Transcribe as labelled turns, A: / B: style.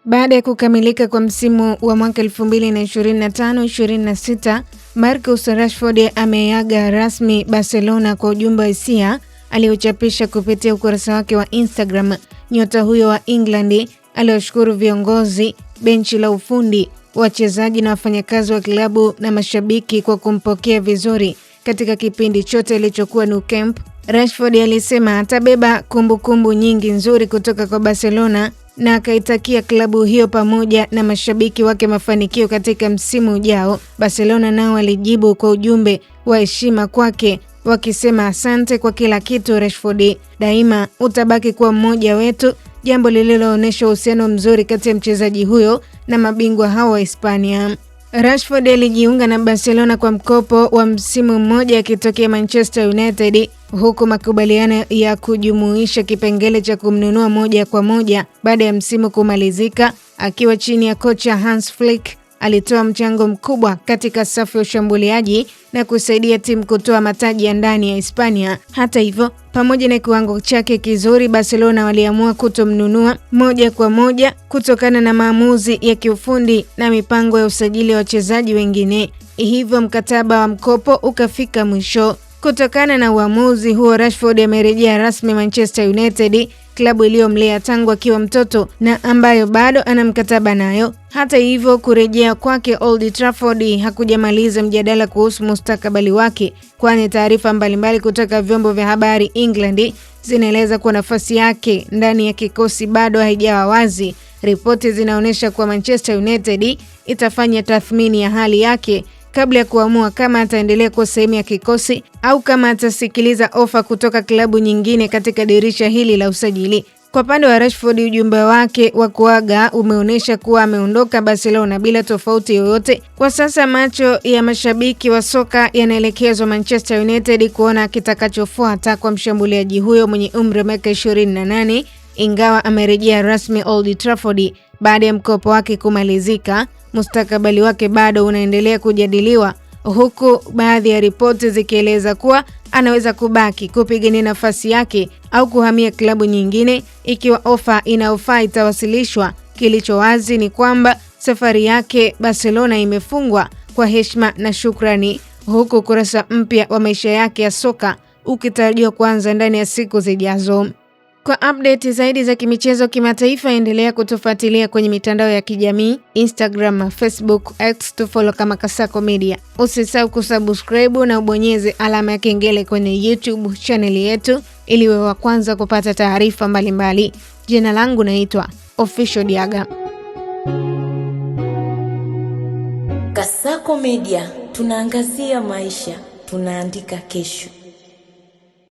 A: Baada ya kukamilika kwa msimu wa mwaka 2025-26, Marcus Rashford ameaga rasmi Barcelona kwa ujumbe wa hisia aliochapisha kupitia ukurasa wake wa Instagram. Nyota huyo wa England aliwashukuru viongozi, benchi la ufundi, wachezaji na wafanyakazi wa klabu na mashabiki kwa kumpokea vizuri katika kipindi chote alichokuwa Nou Camp. Rashford alisema atabeba kumbukumbu nyingi nzuri kutoka kwa Barcelona na akaitakia klabu hiyo pamoja na mashabiki wake mafanikio katika msimu ujao. Barcelona nao walijibu kwa ujumbe wa heshima kwake wakisema asante kwa kila kitu Rashford, daima utabaki kuwa mmoja wetu, jambo lililoonyesha uhusiano mzuri kati ya mchezaji huyo na mabingwa hao wa Hispania. Rashford alijiunga na Barcelona kwa mkopo wa msimu mmoja akitokea Manchester United, huku makubaliano ya kujumuisha kipengele cha kumnunua moja kwa moja baada ya msimu kumalizika. Akiwa chini ya kocha Hans Flick, alitoa mchango mkubwa katika safu ya ushambuliaji na kusaidia timu kutoa mataji ya ndani ya Hispania. Hata hivyo, pamoja na kiwango chake kizuri, Barcelona waliamua kutomnunua moja kwa moja kutokana na maamuzi ya kiufundi na mipango ya usajili wa wachezaji wengine. Hivyo mkataba wa mkopo ukafika mwisho. Kutokana na uamuzi huo, Rashford amerejea rasmi Manchester United, klabu iliyomlea tangu akiwa mtoto na ambayo bado ana mkataba nayo. Hata hivyo, kurejea kwake Old Trafford hakujamaliza mjadala kuhusu mustakabali wake, kwani taarifa mbalimbali kutoka vyombo vya habari England zinaeleza kuwa nafasi yake ndani ya kikosi bado haijawa wazi. Ripoti zinaonyesha kuwa Manchester United itafanya tathmini ya hali yake kabla ya kuamua kama ataendelea kuwa sehemu ya kikosi au kama atasikiliza ofa kutoka klabu nyingine katika dirisha hili la usajili. Kwa upande wa Rashford, ujumbe wake wa kuaga umeonyesha kuwa ameondoka Barcelona bila tofauti yoyote. Kwa sasa macho ya mashabiki wa soka yanaelekezwa Manchester United kuona kitakachofuata kwa mshambuliaji huyo mwenye umri wa miaka 28. Ingawa amerejea rasmi Old Trafford baada ya mkopo wake kumalizika, mustakabali wake bado unaendelea kujadiliwa, huku baadhi ya ripoti zikieleza kuwa anaweza kubaki kupigania nafasi yake au kuhamia klabu nyingine ikiwa ofa inayofaa itawasilishwa. Kilicho wazi ni kwamba safari yake Barcelona imefungwa kwa heshima na shukrani, huku kurasa mpya wa maisha yake ya soka ukitarajiwa kuanza ndani ya siku zijazo. Kwa update zaidi za kimichezo kimataifa, endelea kutufuatilia kwenye mitandao ya kijamii Instagram, Facebook, X, tufollow kama Kasako Media. Usisahau kusubscribe na ubonyeze alama ya kengele kwenye YouTube channel yetu ili uwe wa kwanza kupata taarifa mbalimbali. Jina langu naitwa Official Diaga.
B: Kasako Media, tunaangazia maisha, tunaandika kesho.